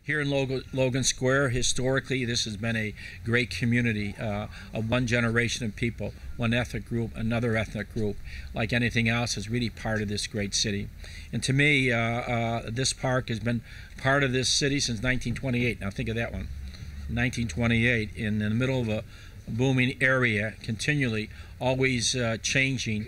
Here in Logan Square, historically, this has been a great community of one generation of people, one ethnic group, another ethnic group. Like anything else, is really part of this great city. And to me, this park has been part of this city since 1928. Now think of that one, 1928, in the middle of a booming area, continually, always changing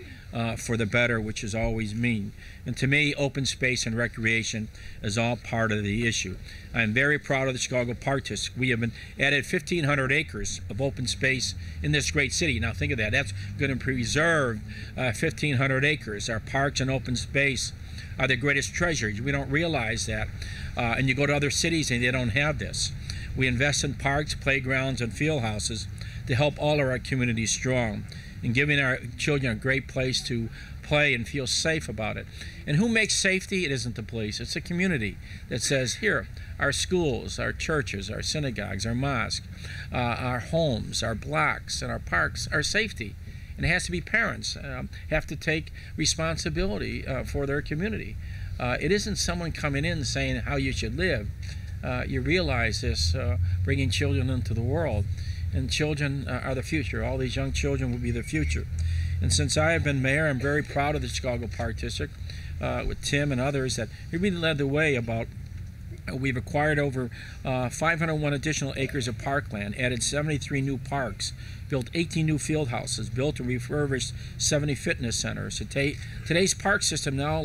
for the better, which is always mean. And to me, open space and recreation is all part of the issue. I'm very proud of the Chicago Park District. We have been added 1,500 acres of open space in this great city. Now think of that. That's going to preserve 1,500 acres. Our parks and open space are the greatest treasure. We don't realize that. And you go to other cities and they don't have this. We invest in parks, playgrounds, and field houses to help all of our communities strong and giving our children a great place to play and feel safe about it. And who makes safety? It isn't the police. It's the community that says, here, our schools, our churches, our synagogues, our mosques, our homes, our blocks, and our parks are safety. And it has to be parents have to take responsibility for their community. It isn't someone coming in saying how you should live. You realize this, bringing children into the world. And children are the future. All these young children will be the future. And since I have been mayor, I'm very proud of the Chicago Park District with Tim and others that he really led the way about. We've acquired over 501 additional acres of parkland, added 73 new parks, built 18 new field houses, built and refurbished 70 fitness centers. Today's park system now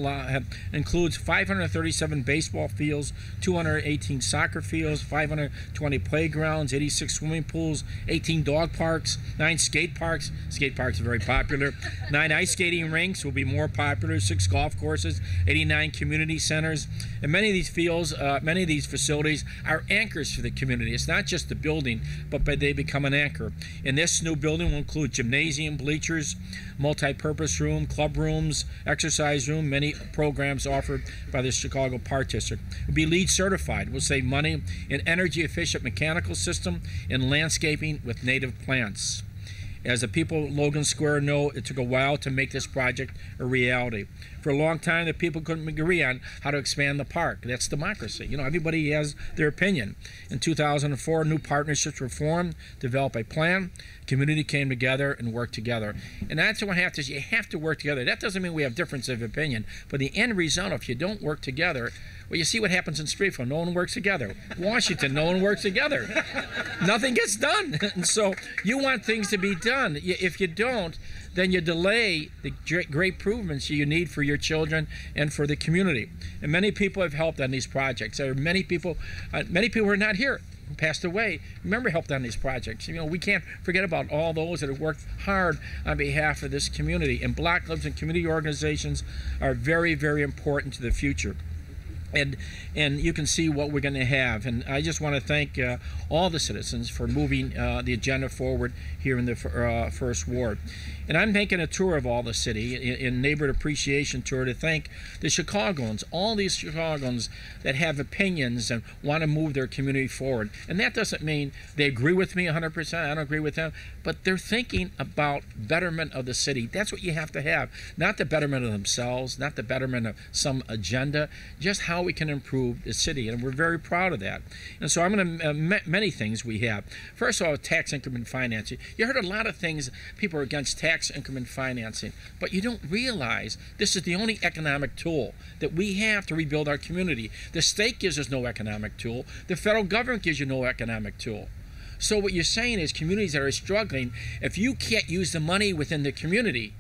includes 537 baseball fields, 218 soccer fields, 520 playgrounds, 86 swimming pools, 18 dog parks, 9 skate parks. Skate parks are very popular. 9 ice skating rinks will be more popular, 6 golf courses, 89 community centers. And many of these fields, many of these facilities are anchors for the community. It's not just the building, but they become an anchor. And this new building will include gymnasium, bleachers, multi-purpose room, club rooms, exercise room, many programs offered by the Chicago Park District. It will be LEED certified. We'll save money in energy efficient mechanical system and landscaping with native plants. As the people of Logan Square know, it took a while to make this project a reality. For a long time, the people couldn't agree on how to expand the park. That's democracy. You know, everybody has their opinion. In 2004, new partnerships were formed, developed a plan, community came together and worked together. And that's what happens. You have to work together. That doesn't mean we have difference of opinion, but the end result, if you don't work together, well, you see what happens in Springfield. No one works together. Washington, no one works together. Nothing gets done. And so you want things to be done. If you don't, then you delay the great improvements you need for your children and for the community. And many people have helped on these projects. There are many people who are not here, who passed away, remember, helped on these projects. You know, we can't forget about all those that have worked hard on behalf of this community. And block clubs and community organizations are very, very important to the future. And you can see what we're going to have. And I just want to thank all the citizens for moving the agenda forward here in the First Ward. And I'm making a tour of all the city, in neighborhood appreciation tour, to thank the Chicagoans, all these Chicagoans that have opinions and want to move their community forward. And that doesn't mean they agree with me 100%, I don't agree with them, but they're thinking about betterment of the city. That's what you have to have. Not the betterment of themselves, not the betterment of some agenda, just how we can improve the city. And we're very proud of that. And so I'm going to, many things we have. First of all, tax increment financing. You heard a lot of things, people are against tax increment financing, but you don't realize this is the only economic tool that we have to rebuild our community. The state gives us no economic tool. The federal government gives you no economic tool. So what you're saying is communities that are struggling, if you can't use the money within the community,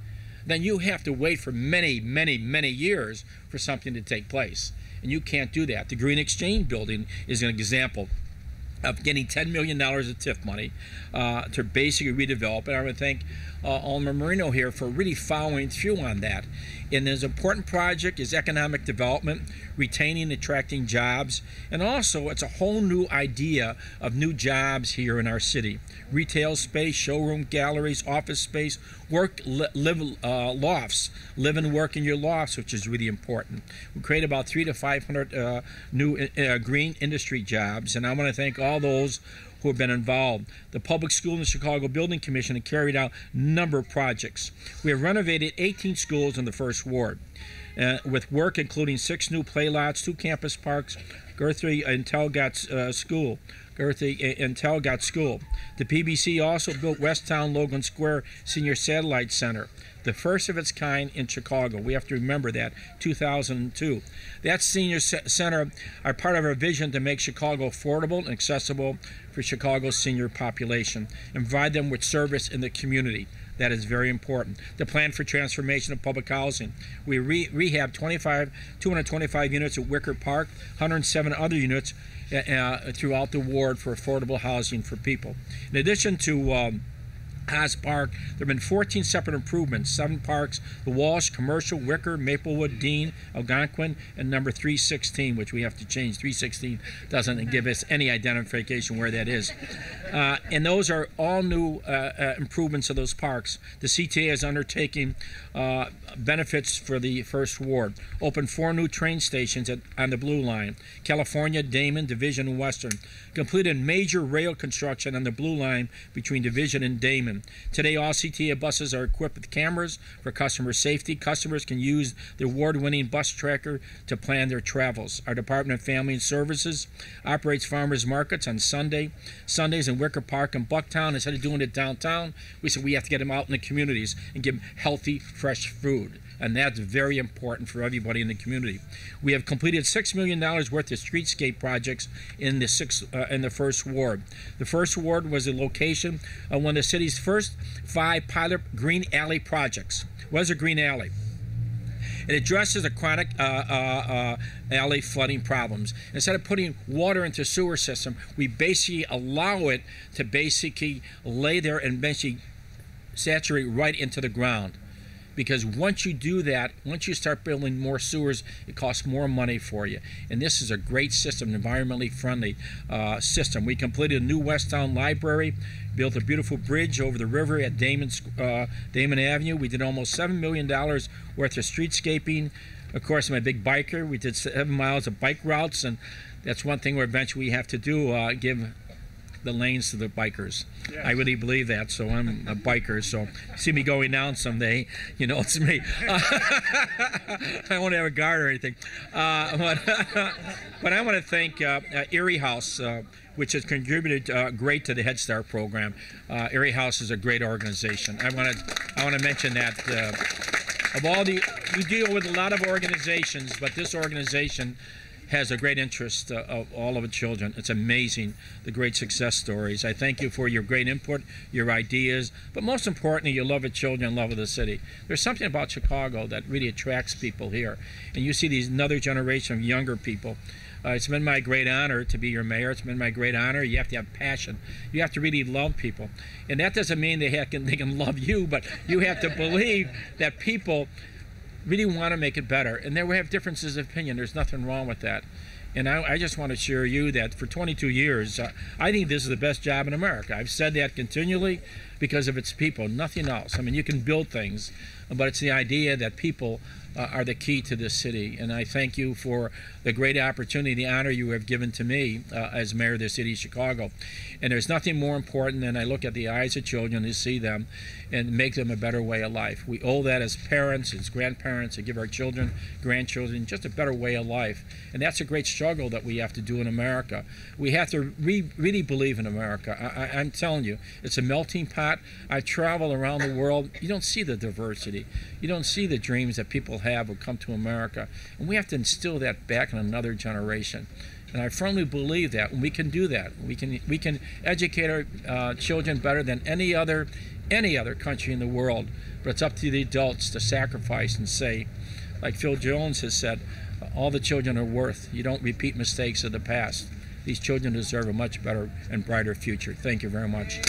then you have to wait for many, many, many years for something to take place. And you can't do that. The Green Exchange building is an example of getting $10 million of TIF money to basically redevelop. And I would thank Alma Marino here for really following through on that. And this important project is economic development, retaining and attracting jobs, and also it's a whole new idea of new jobs here in our city. Retail space, showroom galleries, office space, work, live lofts, live and work in your lofts, which is really important. We create about 300 to 500 new green industry jobs, and I want to thank all those who have been involved. The Public School and the Chicago Building Commission have carried out a number of projects. We have renovated 18 schools in the First Ward, with work including 6 new play lots, 2 campus parks, Guthrie Intel got school. Guthrie Intel got school. The PBC also built Westtown Logan Square Senior Satellite Center, the first of its kind in Chicago. We have to remember that, 2002. That senior center are part of our vision to make Chicago affordable and accessible for Chicago's senior population and provide them with service in the community. That is very important. The plan for transformation of public housing. We rehab 225 units at Wicker Park, 107 other units throughout the ward for affordable housing for people. In addition to Haas Park, there have been 14 separate improvements, 7 parks, the Walsh, Commercial, Wicker, Maplewood, Dean, Algonquin, and number 316, which we have to change. 316 doesn't give us any identification where that is. And those are all new improvements of those parks. The CTA is undertaking benefits for the First Ward. Opened 4 new train stations on the Blue Line, California, Damon, Division, and Western. Completed major rail construction on the Blue Line between Division and Damon. Today, all CTA buses are equipped with cameras for customer safety. Customers can use the award-winning bus tracker to plan their travels. Our Department of Family and Services operates farmers markets on Sundays in Wicker Park and Bucktown. Instead of doing it downtown, we said we have to get them out in the communities and give them healthy, fresh food. And that's very important for everybody in the community. We have completed $6 million worth of streetscape projects in the First Ward. The First Ward was the location of one of the city's first 5 pilot green alley projects. What is a green alley? It addresses the chronic alley flooding problems. Instead of putting water into the sewer system, we basically allow it to basically lay there and basically saturate right into the ground. Because once you do that, once you start building more sewers, it costs more money for you. And this is a great system, an environmentally friendly system. We completed a new Westtown library, built a beautiful bridge over the river at Damon Avenue. We did almost $7 million worth of streetscaping. Of course, I'm a big biker. We did 7 miles of bike routes, and that's one thing where eventually we have to do, give the lanes to the bikers. Yes. I really believe that, so I'm a biker, so see me going down someday, you know, it's me. I won't have a guard or anything. But I want to thank Erie House, which has contributed great to the Head Start program. Erie House is a great organization. I want to mention that we deal with a lot of organizations, but this organization has a great interest of all of the children. It's amazing, the great success stories. I thank you for your great input, your ideas, but most importantly, your love of children, love of the city. There's something about Chicago that really attracts people here. And you see another generation of younger people. It's been my great honor to be your mayor. It's been my great honor. You have to have passion. You have to really love people. And that doesn't mean they can love you, but you have to believe that people really want to make it better. And there we have differences of opinion. There's nothing wrong with that. And I just want to assure you that for 22 years, I think this is the best job in America. I've said that continually because of its people, nothing else. I mean, you can build things, but it's the idea that people are the key to this city. And I thank you for the great opportunity, the honor you have given to me as mayor of the city of Chicago. And there's nothing more important than I look at the eyes of children to see them and make them a better way of life. We owe that as parents, as grandparents, to give our children, grandchildren, just a better way of life. And that's a great struggle that we have to do in America. We have to really believe in America. I'm telling you, it's a melting pot. I travel around the world. You don't see the diversity. You don't see the dreams that people have who come to America. And we have to instill that back in another generation. And I firmly believe that we can do that. We can educate our children better than any other country in the world. But it's up to the adults to sacrifice and say, like Phil Jones has said, all the children are worth. You don't repeat mistakes of the past. These children deserve a much better and brighter future. Thank you very much.